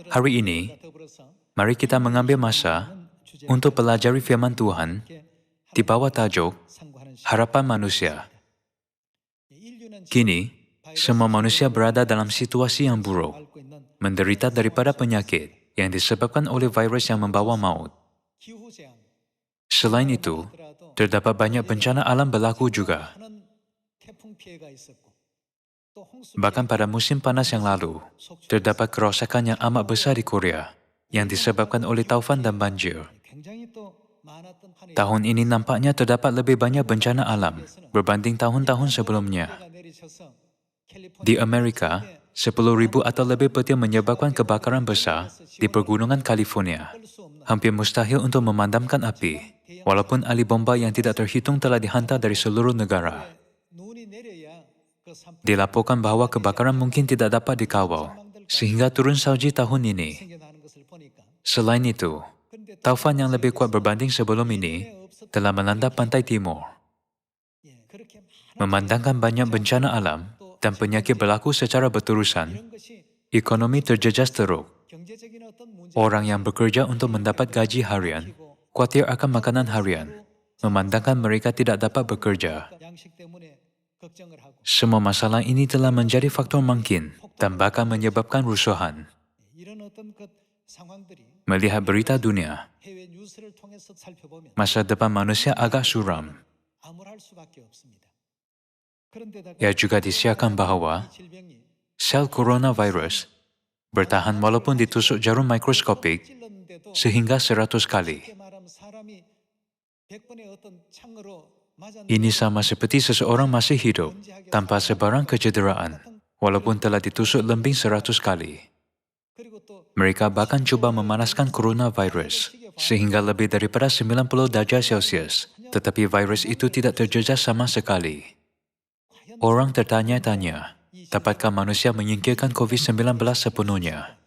Hari ini, mari kita mengambil masa untuk pelajari firman Tuhan di bawah tajuk Harapan Manusia. Kini, semua manusia berada dalam situasi yang buruk, menderita daripada penyakit yang disebabkan oleh virus yang membawa maut. Selain itu, terdapat banyak bencana alam berlaku juga. Bahkan pada musim panas yang lalu, terdapat kerosakan yang amat besar di Korea yang disebabkan oleh taufan dan banjir. Tahun ini nampaknya terdapat lebih banyak bencana alam berbanding tahun-tahun sebelumnya. Di Amerika, 10,000 atau lebih petir menyebabkan kebakaran besar di pegunungan California. Hampir mustahil untuk memadamkan api, walaupun ahli bomba yang tidak terhitung telah dihantar dari seluruh negara. Dilaporkan bahawa kebakaran mungkin tidak dapat dikawal, sehingga turun salji tahun ini. Selain itu, taufan yang lebih kuat berbanding sebelum ini telah melanda pantai timur. Memandangkan banyak bencana alam dan penyakit berlaku secara berterusan, ekonomi terjejas teruk. Orang yang bekerja untuk mendapat gaji harian khawatir akan makanan harian, memandangkan mereka tidak dapat bekerja. Semua masalah ini telah menjadi faktor mungkin dan bahkan menyebabkan rusuhan. Melihat berita dunia, masa depan manusia agak suram. Ia juga disiarkan bahawa sel coronavirus bertahan walaupun ditusuk jarum mikroskopik sehingga 100 kali. Ini sama seperti seseorang masih hidup tanpa sebarang kecederaan, walaupun telah ditusuk lembing 100 kali. Mereka bahkan cuba memanaskan coronavirus sehingga lebih daripada 90 darjah Celsius, tetapi virus itu tidak terjejas sama sekali. Orang tertanya-tanya, dapatkah manusia menyingkirkan COVID-19 sepenuhnya?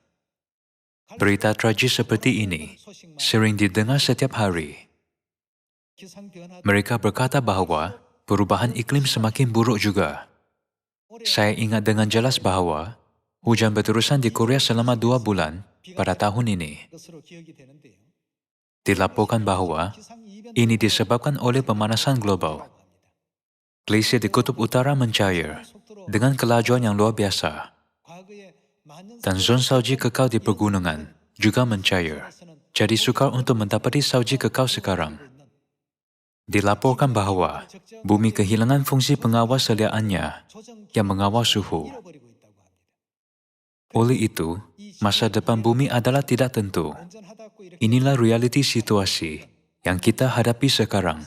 Berita tragis seperti ini sering didengar setiap hari. Mereka berkata bahawa perubahan iklim semakin buruk juga. Saya ingat dengan jelas bahawa hujan berterusan di Korea selama 2 bulan pada tahun ini. Dilaporkan bahawa ini disebabkan oleh pemanasan global. Glasier di Kutub Utara mencair dengan kelajuan yang luar biasa. Dan zon salji kekal di pegunungan juga mencair. Jadi sukar untuk mendapati salji kekal sekarang. Dilaporkan bahawa bumi kehilangan fungsi pengawas sediaannya yang mengawal suhu. Oleh itu, masa depan bumi adalah tidak tentu. Inilah realiti situasi yang kita hadapi sekarang.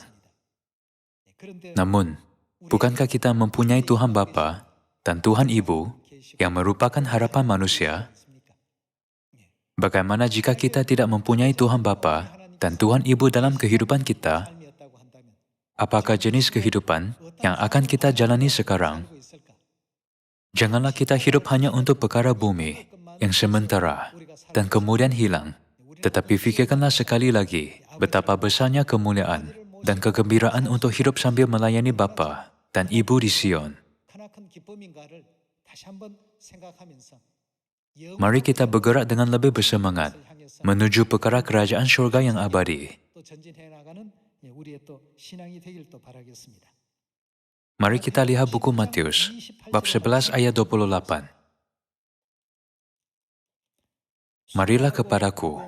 Namun, bukankah kita mempunyai Tuhan Bapa dan Tuhan Ibu yang merupakan harapan manusia? Bagaimana jika kita tidak mempunyai Tuhan Bapa dan Tuhan Ibu dalam kehidupan kita? Apakah jenis kehidupan yang akan kita jalani sekarang? Janganlah kita hidup hanya untuk perkara bumi yang sementara dan kemudian hilang, tetapi fikirkanlah sekali lagi betapa besarnya kemuliaan dan kegembiraan untuk hidup sambil melayani Bapa dan Ibu di Sion. Mari kita bergerak dengan lebih bersemangat menuju perkara kerajaan syurga yang abadi. Mari kita lihat buku Matius, bab 11 ayat 28. Marilah kepadaku,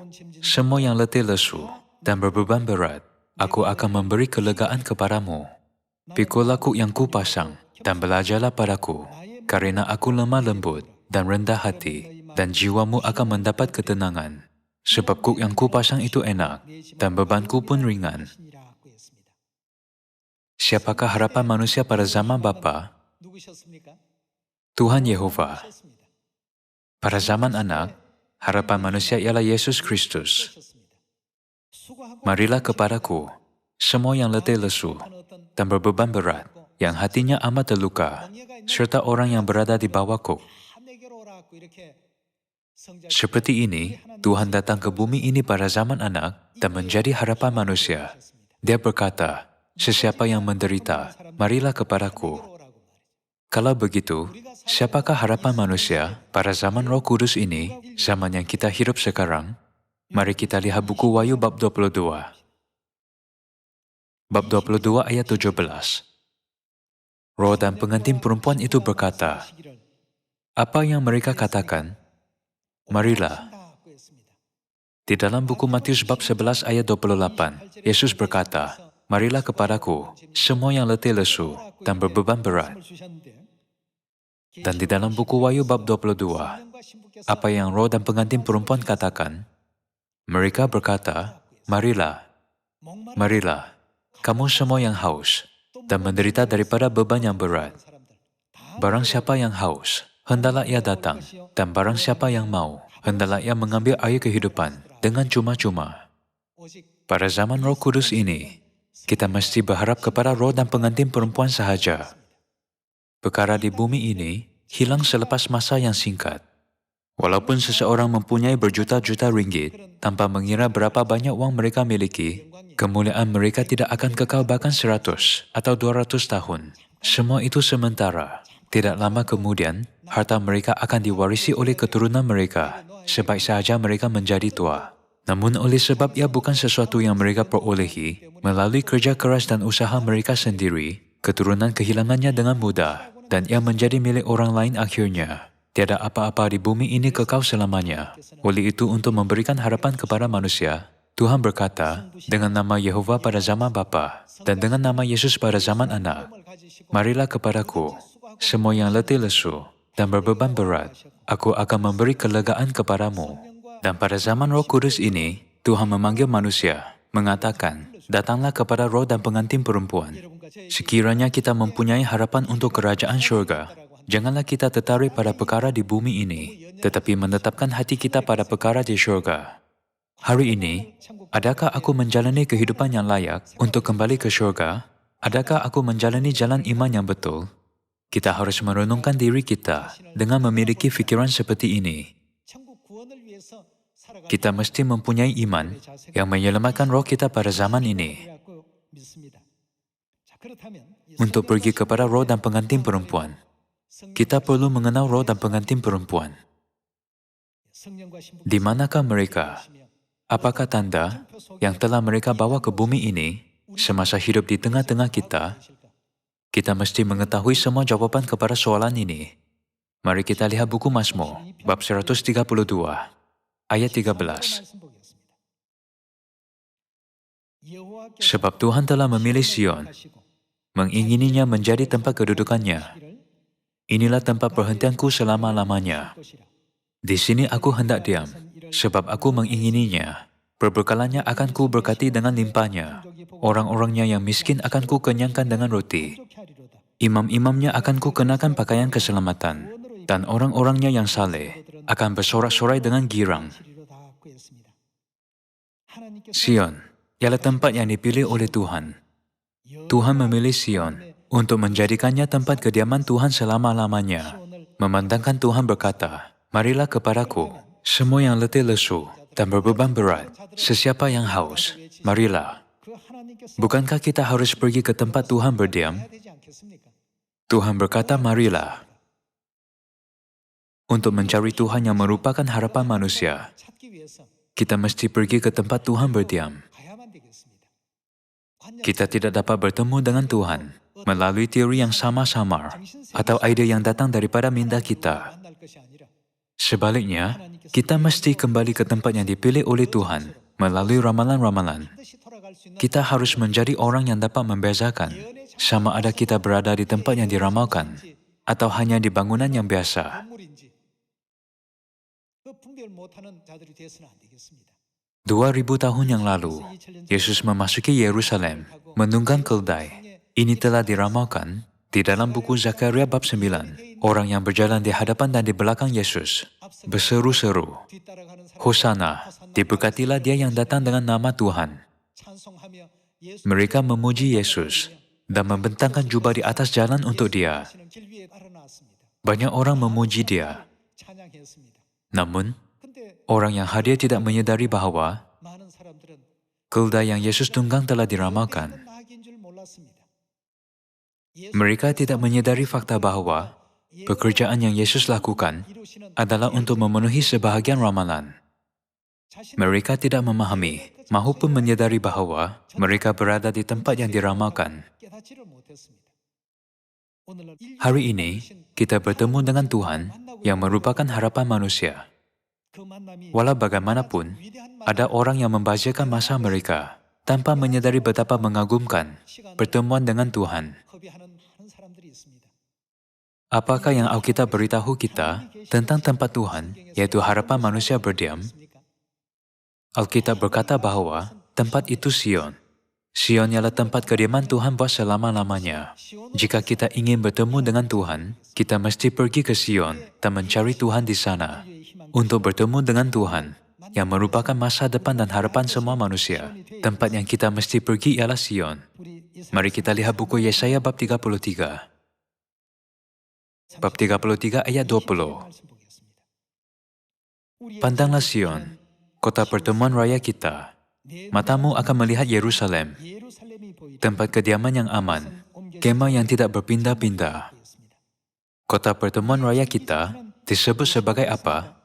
semua yang letih lesu dan berbeban berat, aku akan memberi kelegaan kepadamu. Pikulah kuk yang kupasang dan belajarlah padaku, karena aku lemah lembut dan rendah hati, dan jiwamu akan mendapat ketenangan. Sebab kuk yang kupasang itu enak, dan bebanku pun ringan. Siapakah harapan manusia pada zaman Bapa? Tuhan Yehova. Pada zaman anak, harapan manusia ialah Yesus Kristus. Marilah kepadaku, semua yang letih lesu dan berbeban berat, yang hatinya amat terluka, serta orang yang berada di bawah kuk. Seperti ini, Tuhan datang ke bumi ini pada zaman anak dan menjadi harapan manusia. Dia berkata, sesiapa yang menderita, marilah kepadaku. Kalau begitu, siapakah harapan manusia pada zaman Roh Kudus ini, zaman yang kita hidup sekarang? Mari kita lihat buku Wahyu bab 22. Bab 22 ayat 17. Roh dan pengantin perempuan itu berkata, apa yang mereka katakan? Marilah. Di dalam buku Matius bab 11 ayat 28, Yesus berkata, marilah kepadaku, semua yang letih lesu dan berbeban berat. Dan di dalam buku Wahyu bab 22, apa yang roh dan pengantin perempuan katakan? Mereka berkata, marilah, marilah, kamu semua yang haus dan menderita daripada beban yang berat. Barang siapa yang haus, hendaklah ia datang, dan barang siapa yang mau, hendaklah ia mengambil air kehidupan dengan cuma-cuma. Pada zaman Roh Kudus ini, kita mesti berharap kepada roh dan pengantin perempuan sahaja. Perkara di bumi ini hilang selepas masa yang singkat. Walaupun seseorang mempunyai berjuta-juta ringgit, tanpa mengira berapa banyak uang mereka miliki, kemuliaan mereka tidak akan kekal bahkan 100 atau 200 tahun. Semua itu sementara. Tidak lama kemudian, harta mereka akan diwarisi oleh keturunan mereka, sebaik sahaja mereka menjadi tua. Namun oleh sebab ia bukan sesuatu yang mereka perolehi, melalui kerja keras dan usaha mereka sendiri, keturunan kehilangannya dengan mudah, dan ia menjadi milik orang lain akhirnya. Tiada apa-apa di bumi ini kekal selamanya. Oleh itu, untuk memberikan harapan kepada manusia, Tuhan berkata, dengan nama Yehova pada zaman Bapa, dan dengan nama Yesus pada zaman Anak, marilah kepadaku, semua yang letih lesu dan berbeban berat, aku akan memberi kelegaan kepadamu. Dan pada zaman Roh Kudus ini, Tuhan memanggil manusia, mengatakan, datanglah kepada roh dan pengantin perempuan. Sekiranya kita mempunyai harapan untuk kerajaan syurga, janganlah kita tertarik pada perkara di bumi ini, tetapi menetapkan hati kita pada perkara di syurga. Hari ini, adakah aku menjalani kehidupan yang layak untuk kembali ke syurga? Adakah aku menjalani jalan iman yang betul? Kita harus merenungkan diri kita dengan memiliki fikiran seperti ini. Kita mesti mempunyai iman yang menyelamatkan roh kita pada zaman ini. Untuk pergi kepada roh dan pengantin perempuan, kita perlu mengenal roh dan pengantin perempuan. Di manakah mereka? Apakah tanda yang telah mereka bawa ke bumi ini semasa hidup di tengah-tengah kita? Kita mesti mengetahui semua jawapan kepada soalan ini. Mari kita lihat buku Mazmur, bab 132, ayat 13. Sebab Tuhan telah memilih Sion, mengingininya menjadi tempat kedudukannya. Inilah tempat perhentianku selama-lamanya. Di sini aku hendak diam, sebab aku mengingininya. Berberkalanya akan ku berkati dengan limpahnya. Orang-orangnya yang miskin akan ku kenyangkan dengan roti. Imam-imamnya akan ku kenakan pakaian keselamatan. Dan orang-orangnya yang saleh akan bersorak-sorai dengan girang. Sion ialah tempat yang dipilih oleh Tuhan. Tuhan memilih Sion untuk menjadikannya tempat kediaman Tuhan selama-lamanya. Memandangkan Tuhan berkata, marilah kepadaku, semua yang letih lesu dan berbeban berat, sesiapa yang haus, marilah. Bukankah kita harus pergi ke tempat Tuhan berdiam? Tuhan berkata, marilah. Untuk mencari Tuhan yang merupakan harapan manusia, kita mesti pergi ke tempat Tuhan berdiam. Kita tidak dapat bertemu dengan Tuhan melalui teori yang samar-samar atau ide yang datang daripada minda kita. Sebaliknya, kita mesti kembali ke tempat yang dipilih oleh Tuhan melalui ramalan-ramalan. Kita harus menjadi orang yang dapat membezakan sama ada kita berada di tempat yang diramalkan atau hanya di bangunan yang biasa. 2000 tahun yang lalu, Yesus memasuki Yerusalem, menunggang keldai. Ini telah diramalkan di dalam buku Zakaria bab 9. Orang yang berjalan di hadapan dan di belakang Yesus berseru-seru, Hosana, diberkatilah dia yang datang dengan nama Tuhan. Mereka memuji Yesus dan membentangkan jubah di atas jalan untuk dia. Banyak orang memuji dia. Namun, orang yang hadir tidak menyadari bahawa keldai yang Yesus tunggang telah diramalkan. Mereka tidak menyadari fakta bahwa pekerjaan yang Yesus lakukan adalah untuk memenuhi sebahagian ramalan. Mereka tidak memahami maupun menyadari bahwa mereka berada di tempat yang diramalkan. Hari ini, kita bertemu dengan Tuhan yang merupakan harapan manusia. Walau bagaimanapun, ada orang yang membazirkan masa mereka tanpa menyadari betapa mengagumkan pertemuan dengan Tuhan. Apakah yang Alkitab beritahu kita tentang tempat Tuhan, yaitu harapan manusia berdiam? Alkitab berkata bahwa tempat itu Sion. Sion ialah tempat kediaman Tuhan buat selama-lamanya. Jika kita ingin bertemu dengan Tuhan, kita mesti pergi ke Sion dan mencari Tuhan di sana. Untuk bertemu dengan Tuhan, yang merupakan masa depan dan harapan semua manusia, tempat yang kita mesti pergi ialah Sion. Mari kita lihat buku Yesaya bab 33. Bab 33 ayat 20. Pandanglah Sion, kota pertemuan raya kita. Matamu akan melihat Yerusalem, tempat kediaman yang aman, kemah yang tidak berpindah-pindah. Kota pertemuan raya kita disebut sebagai apa?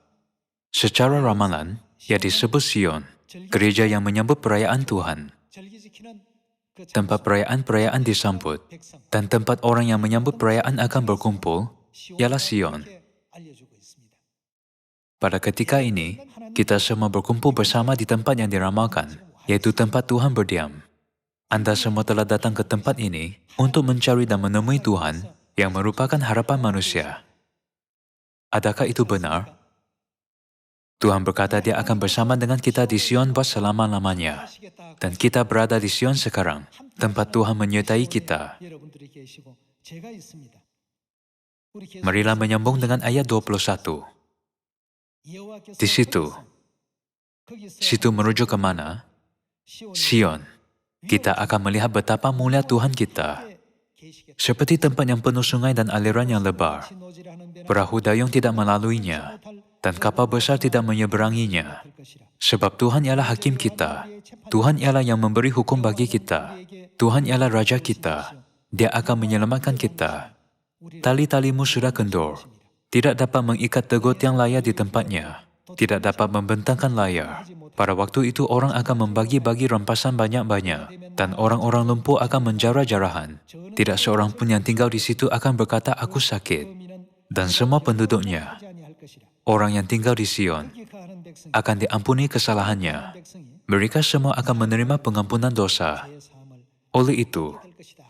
Secara ramalan, ia disebut Sion, gereja yang menyambut perayaan Tuhan. Tempat perayaan-perayaan disambut, dan tempat orang yang menyambut perayaan akan berkumpul, ialah Sion. Pada ketika ini, kita semua berkumpul bersama di tempat yang diramalkan, yaitu tempat Tuhan berdiam. Anda semua telah datang ke tempat ini untuk mencari dan menemui Tuhan yang merupakan harapan manusia. Adakah itu benar? Tuhan berkata Dia akan bersama dengan kita di Sion buat selama-lamanya. Dan kita berada di Sion sekarang, tempat Tuhan menyertai kita. Marilah menyambung dengan ayat 21. Di situ merujuk ke mana? Sion. Kita akan melihat betapa mulia Tuhan kita. Seperti tempat yang penuh sungai dan aliran yang lebar. Perahu dayung tidak melaluinya, dan kapal besar tidak menyeberanginya. Sebab Tuhan ialah hakim kita. Tuhan ialah yang memberi hukum bagi kita. Tuhan ialah Raja kita. Dia akan menyelamatkan kita. Tali-talimu sudah kendur. Tidak dapat mengikat tegot yang layak di tempatnya. Tidak dapat membentangkan layar. Pada waktu itu orang akan membagi-bagi rampasan banyak-banyak. Dan orang-orang lumpuh akan menjarah-jarahan. Tidak seorang pun yang tinggal di situ akan berkata, aku sakit. Dan semua penduduknya, orang yang tinggal di Sion, akan diampuni kesalahannya. Mereka semua akan menerima pengampunan dosa. Oleh itu,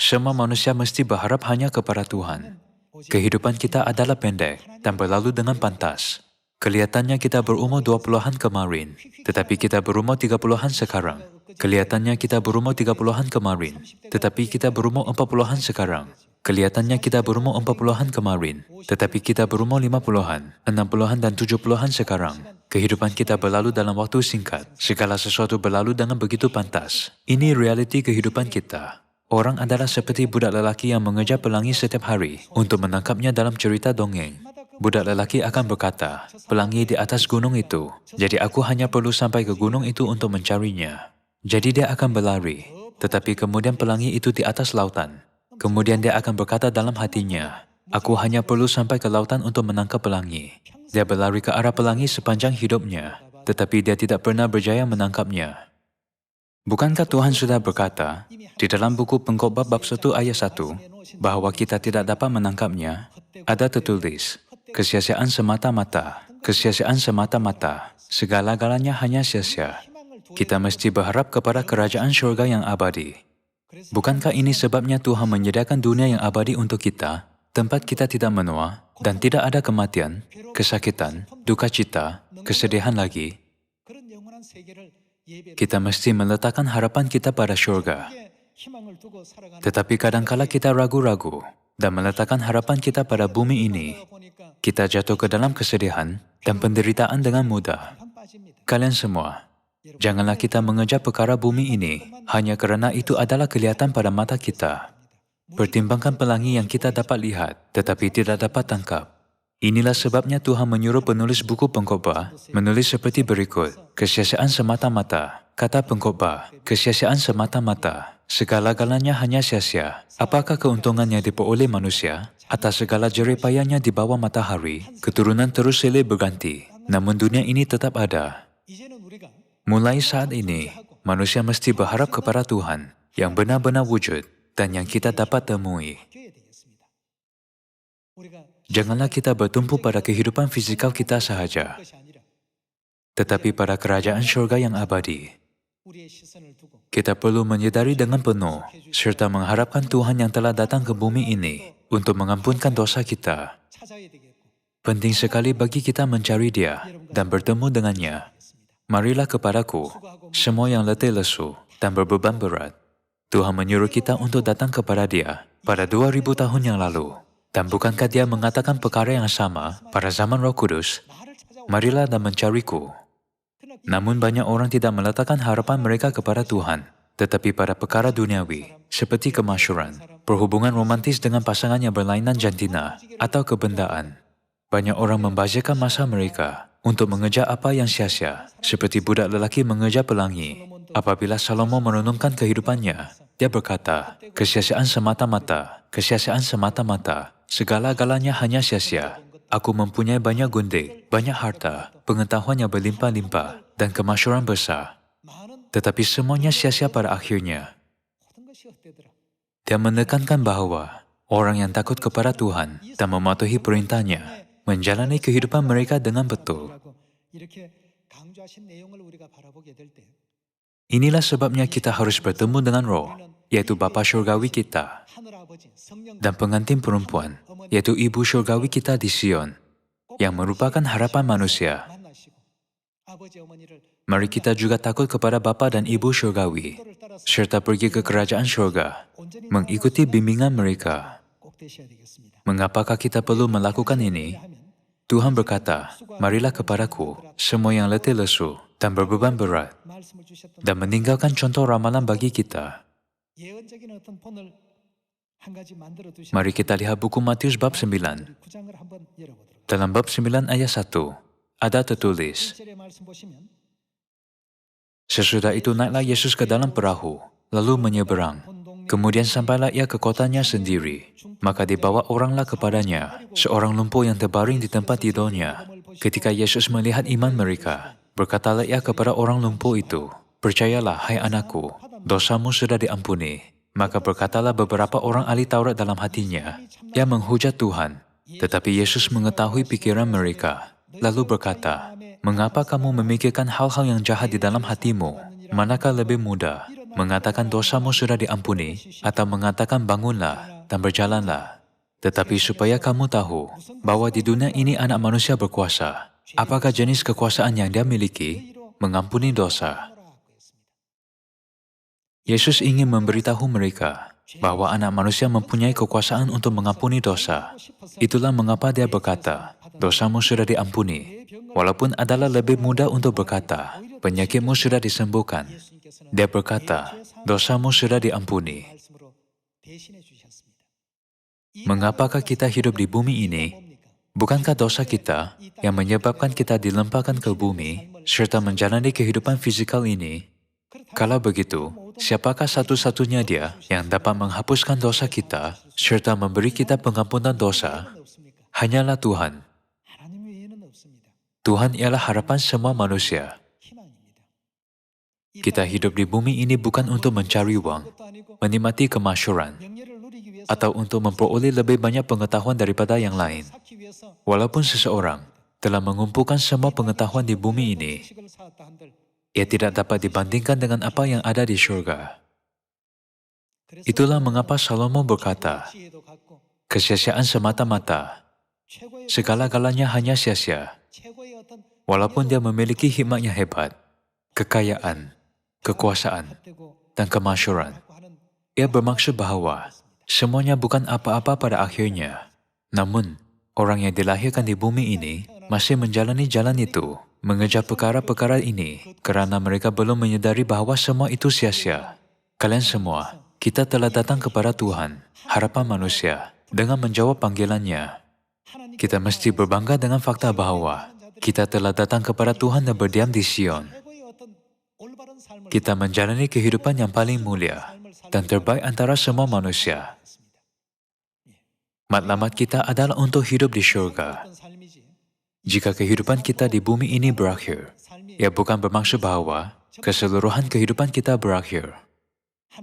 semua manusia mesti berharap hanya kepada Tuhan. Kehidupan kita adalah pendek dan berlalu dengan pantas. Kelihatannya kita berumur 20-an kemarin, tetapi kita berumur 30-an sekarang. Kelihatannya kita berumur 30-an kemarin, tetapi kita berumur 40-an sekarang. Kelihatannya kita berumur 40-an kemarin, tetapi kita berumur 50-an, 60-an dan 70-an sekarang. Kehidupan kita berlalu dalam waktu singkat. Segala sesuatu berlalu dengan begitu pantas. Ini realiti kehidupan kita. Orang adalah seperti budak lelaki yang mengejar pelangi setiap hari untuk menangkapnya dalam cerita dongeng. Budak lelaki akan berkata, pelangi di atas gunung itu, jadi aku hanya perlu sampai ke gunung itu untuk mencarinya. Jadi dia akan berlari, tetapi kemudian pelangi itu di atas lautan. Kemudian dia akan berkata dalam hatinya, aku hanya perlu sampai ke lautan untuk menangkap pelangi. Dia berlari ke arah pelangi sepanjang hidupnya, tetapi dia tidak pernah berjaya menangkapnya. Bukankah Tuhan sudah berkata di dalam buku Pengkhotbah bab 1 ayat 1 bahwa kita tidak dapat menangkapnya? Ada tertulis, kesia-siaan semata-mata, segala-galanya hanya sia-sia. Kita mesti berharap kepada kerajaan syurga yang abadi. Bukankah ini sebabnya Tuhan menyediakan dunia yang abadi untuk kita, tempat kita tidak menua, dan tidak ada kematian, kesakitan, duka cita, kesedihan lagi? Kita mesti meletakkan harapan kita pada syurga. Tetapi kadangkala kita ragu-ragu dan meletakkan harapan kita pada bumi ini. Kita jatuh ke dalam kesedihan dan penderitaan dengan mudah. Kalian semua, janganlah kita mengejar perkara bumi ini hanya kerana itu adalah kelihatan pada mata kita. Pertimbangkan pelangi yang kita dapat lihat tetapi tidak dapat tangkap. Inilah sebabnya Tuhan menyuruh penulis buku pengkhotbah menulis seperti berikut. Kesia-siaan semata-mata. Kata pengkhotbah, kesia-siaan semata-mata. Segala-galanya hanya sia-sia. Apakah keuntungan yang diperoleh manusia? Atas segala jerih payahnya di bawah matahari, keturunan terus silih berganti. Namun dunia ini tetap ada. Mulai saat ini, manusia mesti berharap kepada Tuhan yang benar-benar wujud dan yang kita dapat temui. Janganlah kita bertumpu pada kehidupan fisikal kita sahaja, tetapi pada kerajaan syurga yang abadi. Kita perlu menyadari dengan penuh, serta mengharapkan Tuhan yang telah datang ke bumi ini untuk mengampunkan dosa kita. Penting sekali bagi kita mencari Dia dan bertemu dengannya. Marilah kepadaku, semua yang letih lesu dan berbeban berat. Tuhan menyuruh kita untuk datang kepada Dia pada 2000 tahun yang lalu. Dan bukankah Dia mengatakan perkara yang sama pada zaman Roh Kudus? Marilah dan mencariku. Namun banyak orang tidak meletakkan harapan mereka kepada Tuhan, tetapi pada perkara duniawi, seperti kemasyhuran, perhubungan romantis dengan pasangan yang berlainan jantina, atau kebendaan. Banyak orang membazirkan masa mereka untuk mengejar apa yang sia-sia, seperti budak lelaki mengejar pelangi. Apabila Salomo merenungkan kehidupannya, dia berkata, kesia-siaan semata-mata, kesia-siaan semata-mata, segala-galanya hanya sia-sia. Aku mempunyai banyak gundik, banyak harta, pengetahuan yang berlimpah-limpah, dan kemasyhuran besar. Tetapi semuanya sia-sia pada akhirnya. Dia menekankan bahawa orang yang takut kepada Tuhan dan mematuhi perintahnya, menjalani kehidupan mereka dengan betul. Inilah sebabnya kita harus bertemu dengan Roh, yaitu Bapa Syurgawi kita, dan pengantin perempuan, yaitu Ibu Syurgawi kita di Sion, yang merupakan harapan manusia. Mari kita juga takut kepada Bapa dan Ibu Syurgawi, serta pergi ke kerajaan syurga, mengikuti bimbingan mereka. Mengapakah kita perlu melakukan ini? Tuhan berkata, marilah kepadaku, semua yang letih lesu dan berbeban berat, dan meninggalkan contoh ramalan bagi kita. Mari kita lihat buku Matius bab 9. Dalam bab 9 ayat 1, ada tertulis, sesudah itu naiklah Yesus ke dalam perahu, lalu menyeberang. Kemudian sampailah ia ke kotanya sendiri. Maka dibawa oranglah kepadanya, seorang lumpuh yang terbaring di tempat tidurnya. Ketika Yesus melihat iman mereka, berkatalah ia kepada orang lumpuh itu, percayalah, hai anakku, dosamu sudah diampuni. Maka berkatalah beberapa orang ahli Taurat dalam hatinya, ia menghujat Tuhan. Tetapi Yesus mengetahui pikiran mereka, lalu berkata, mengapa kamu memikirkan hal-hal yang jahat di dalam hatimu? Manakah lebih mudah, mengatakan dosamu sudah diampuni, atau mengatakan bangunlah dan berjalanlah? Tetapi supaya kamu tahu bahwa di dunia ini anak manusia berkuasa, apakah jenis kekuasaan yang dia miliki? Mengampuni dosa. Yesus ingin memberitahu mereka bahwa anak manusia mempunyai kekuasaan untuk mengampuni dosa. Itulah mengapa dia berkata, dosamu sudah diampuni. Walaupun adalah lebih mudah untuk berkata, penyakitmu sudah disembuhkan. Dia berkata, dosamu sudah diampuni. Mengapakah kita hidup di bumi ini? Bukankah dosa kita yang menyebabkan kita dilemparkan ke bumi serta menjalani kehidupan fisikal ini? Kalau begitu, siapakah satu-satunya Dia yang dapat menghapuskan dosa kita serta memberi kita pengampunan dosa? Hanyalah Tuhan. Tuhan ialah harapan semua manusia. Kita hidup di bumi ini bukan untuk mencari uang, menikmati kemasyhuran, atau untuk memperoleh lebih banyak pengetahuan daripada yang lain. Walaupun seseorang telah mengumpulkan semua pengetahuan di bumi ini, ia tidak dapat dibandingkan dengan apa yang ada di syurga. Itulah mengapa Salomo berkata, kesia-siaan semata-mata, segala-galanya hanya sia-sia. Walaupun dia memiliki hikmat yang hebat, kekayaan, kekuasaan, dan kemasyhuran, ia bermaksud bahawa semuanya bukan apa-apa pada akhirnya. Namun, orang yang dilahirkan di bumi ini masih menjalani jalan itu, mengejar perkara-perkara ini, kerana mereka belum menyadari bahawa semua itu sia-sia. Kalian semua, kita telah datang kepada Tuhan, harapan manusia, dengan menjawab panggilannya. Kita mesti berbangga dengan fakta bahwa kita telah datang kepada Tuhan dan berdiam di Sion. Kita menjalani kehidupan yang paling mulia dan terbaik antara semua manusia. Matlamat kita adalah untuk hidup di syurga. Jika kehidupan kita di bumi ini berakhir, ia bukan bermaksud bahwa keseluruhan kehidupan kita berakhir.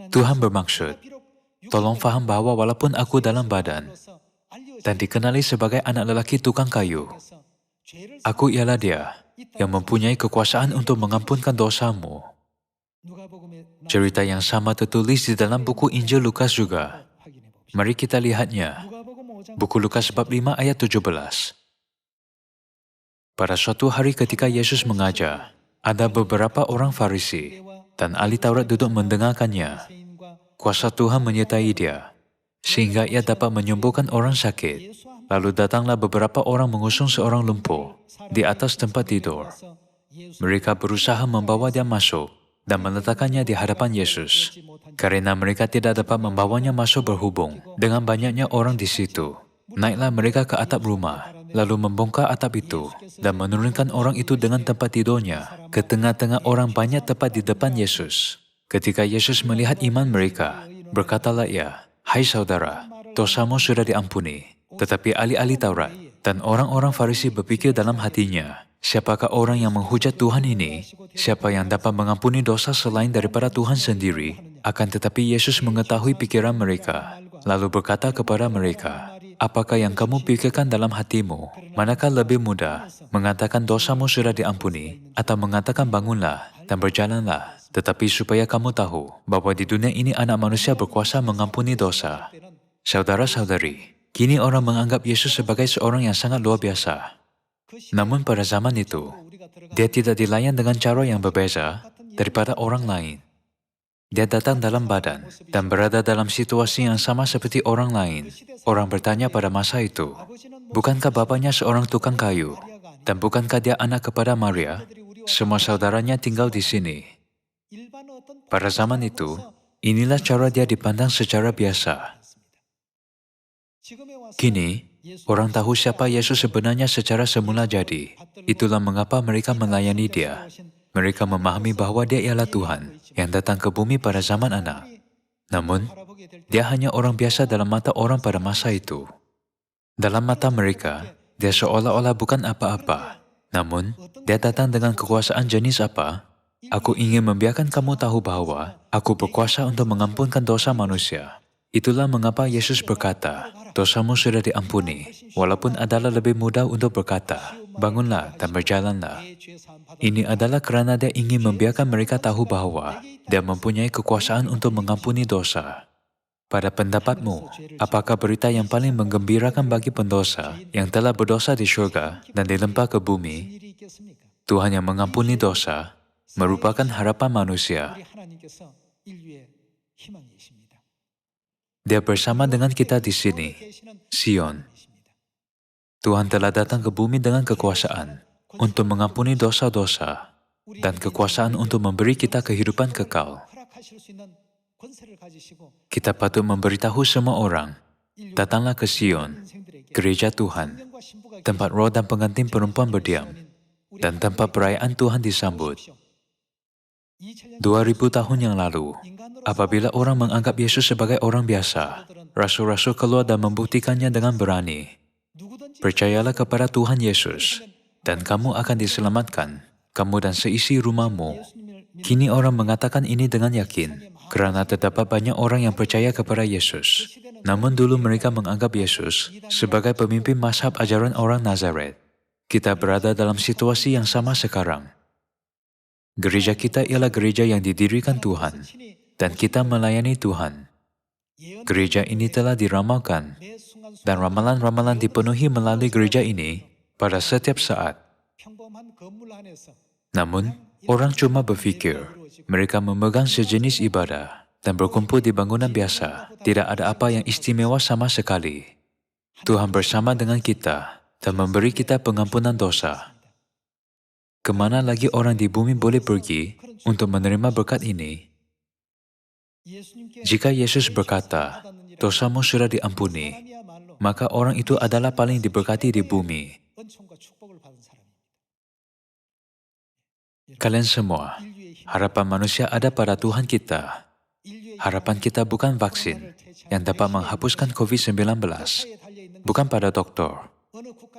Tuhan bermaksud, tolong faham bahwa walaupun aku dalam badan dan dikenali sebagai anak lelaki tukang kayu, aku ialah Dia yang mempunyai kekuasaan untuk mengampunkan dosamu. Cerita yang sama tertulis di dalam buku Injil Lukas juga. Mari kita lihatnya. Buku Lukas bab 5 ayat 17. Pada suatu hari ketika Yesus mengajar, ada beberapa orang Farisi dan ahli Taurat duduk mendengarkannya. Kuasa Tuhan menyertai dia, sehingga ia dapat menyembuhkan orang sakit. Lalu datanglah beberapa orang mengusung seorang lumpuh di atas tempat tidur. Mereka berusaha membawa dia masuk dan meletakkannya di hadapan Yesus. Karena mereka tidak dapat membawanya masuk berhubung dengan banyaknya orang di situ. Naiklah mereka ke atap rumah, lalu membongkar atap itu dan menurunkan orang itu dengan tempat tidurnya ke tengah-tengah orang banyak tepat di depan Yesus. Ketika Yesus melihat iman mereka, berkatalah ia, "Hai saudara, dosamu sudah diampuni." Tetapi ahli-ahli Taurat dan orang-orang Farisi berpikir dalam hatinya, siapakah orang yang menghujat Tuhan ini? Siapa yang dapat mengampuni dosa selain daripada Tuhan sendiri? Akan tetapi Yesus mengetahui pikiran mereka, lalu berkata kepada mereka, "Apakah yang kamu pikirkan dalam hatimu? Manakah lebih mudah, mengatakan dosamu sudah diampuni, atau mengatakan bangunlah dan berjalanlah? Tetapi supaya kamu tahu bahwa di dunia ini anak manusia berkuasa mengampuni dosa." Saudara-saudari, kini orang menganggap Yesus sebagai seorang yang sangat luar biasa. Namun pada zaman itu, dia tidak dilayan dengan cara yang berbeza daripada orang lain. Dia datang dalam badan dan berada dalam situasi yang sama seperti orang lain. Orang bertanya pada masa itu, bukankah bapaknya seorang tukang kayu? Dan bukankah dia anak kepada Maria? Semua saudaranya tinggal di sini. Pada zaman itu, inilah cara dia dipandang secara biasa. Kini, orang tahu siapa Yesus sebenarnya secara semula jadi. Itulah mengapa mereka melayani dia. Mereka memahami bahwa dia ialah Tuhan yang datang ke bumi pada zaman anak. Namun, dia hanya orang biasa dalam mata orang pada masa itu. Dalam mata mereka, dia seolah-olah bukan apa-apa. Namun, dia datang dengan kekuasaan jenis apa? Aku ingin membiarkan kamu tahu bahwa aku berkuasa untuk mengampunkan dosa manusia. Itulah mengapa Yesus berkata, dosamu sudah diampuni, walaupun adalah lebih mudah untuk berkata, bangunlah dan berjalanlah. Ini adalah kerana dia ingin membiarkan mereka tahu bahwa dia mempunyai kekuasaan untuk mengampuni dosa. Pada pendapatmu, apakah berita yang paling menggembirakan bagi pendosa yang telah berdosa di syurga dan dilempar ke bumi? Tuhan yang mengampuni dosa merupakan harapan manusia. Dia bersama dengan kita di sini, Sion. Tuhan telah datang ke bumi dengan kekuasaan untuk mengampuni dosa-dosa dan kekuasaan untuk memberi kita kehidupan kekal. Kita patut memberitahu semua orang, datanglah ke Sion, gereja Tuhan, tempat roh dan pengantin perempuan berdiam, dan tempat perayaan Tuhan disambut. 2000 tahun yang lalu, apabila orang menganggap Yesus sebagai orang biasa, rasul-rasul keluar dan membuktikannya dengan berani. Percayalah kepada Tuhan Yesus, dan kamu akan diselamatkan, kamu dan seisi rumahmu. Kini orang mengatakan ini dengan yakin, kerana terdapat banyak orang yang percaya kepada Yesus. Namun dulu mereka menganggap Yesus sebagai pemimpin mazhab ajaran orang Nazaret. Kita berada dalam situasi yang sama sekarang. Gereja kita ialah gereja yang didirikan Tuhan, dan kita melayani Tuhan. Gereja ini telah diramalkan, dan ramalan-ramalan dipenuhi melalui gereja ini pada setiap saat. Namun, orang cuma berfikir, mereka memegang sejenis ibadah dan berkumpul di bangunan biasa, tidak ada apa yang istimewa sama sekali. Tuhan bersama dengan kita dan memberi kita pengampunan dosa. Kemana lagi orang di bumi boleh pergi untuk menerima berkat ini? Jika Yesus berkata, dosamu sudah diampuni, maka orang itu adalah paling diberkati di bumi. Kalian semua, harapan manusia ada pada Tuhan kita. Harapan kita bukan vaksin yang dapat menghapuskan COVID-19, bukan pada dokter,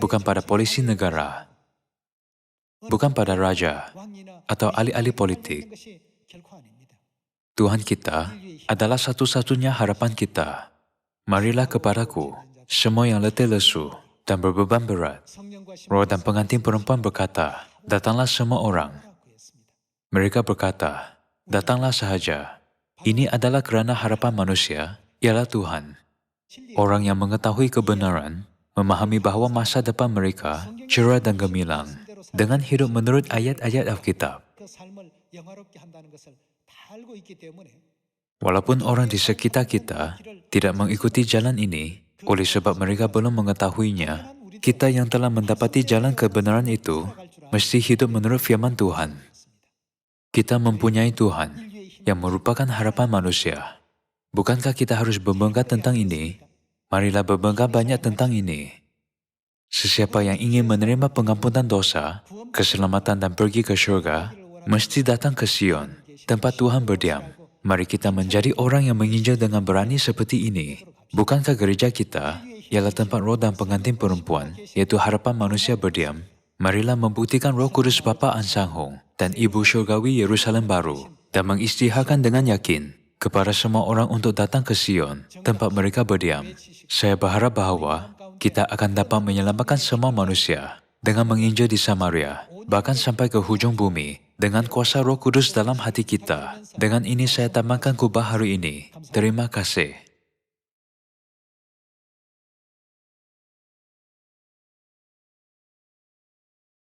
bukan pada polisi negara, bukan pada raja atau ahli-ahli politik. Tuhan kita adalah satu-satunya harapan kita. Marilah kepadaku, semua yang letih lesu dan berbeban berat. Roh dan pengantin perempuan berkata, datanglah semua orang. Mereka berkata, datanglah sahaja. Ini adalah kerana harapan manusia, ialah Tuhan. Orang yang mengetahui kebenaran, memahami bahawa masa depan mereka cerah dan gemilang, dengan hidup menurut ayat-ayat Alkitab. Walaupun orang di sekitar kita tidak mengikuti jalan ini, oleh sebab mereka belum mengetahuinya, kita yang telah mendapati jalan kebenaran itu, mesti hidup menurut firman Tuhan. Kita mempunyai Tuhan yang merupakan harapan manusia. Bukankah kita harus berbangga tentang ini? Marilah berbangga banyak tentang ini. Sesiapa yang ingin menerima pengampunan dosa, keselamatan dan pergi ke syurga, mesti datang ke Sion, tempat Tuhan berdiam. Mari kita menjadi orang yang menginjil dengan berani seperti ini. Bukankah gereja kita ialah tempat roh dan pengantin perempuan, yaitu harapan manusia berdiam? Marilah membuktikan Roh Kudus Bapa Ansanghong dan Ibu Syurgawi Yerusalem Baru dan mengisytiharkan dengan yakin kepada semua orang untuk datang ke Sion, tempat mereka berdiam. Saya berharap bahawa kita akan dapat menyelamatkan semua manusia dengan menginjil di Samaria, bahkan sampai ke hujung bumi, dengan kuasa Roh Kudus dalam hati kita. Dengan ini saya tamatkan khotbah hari ini. Terima kasih.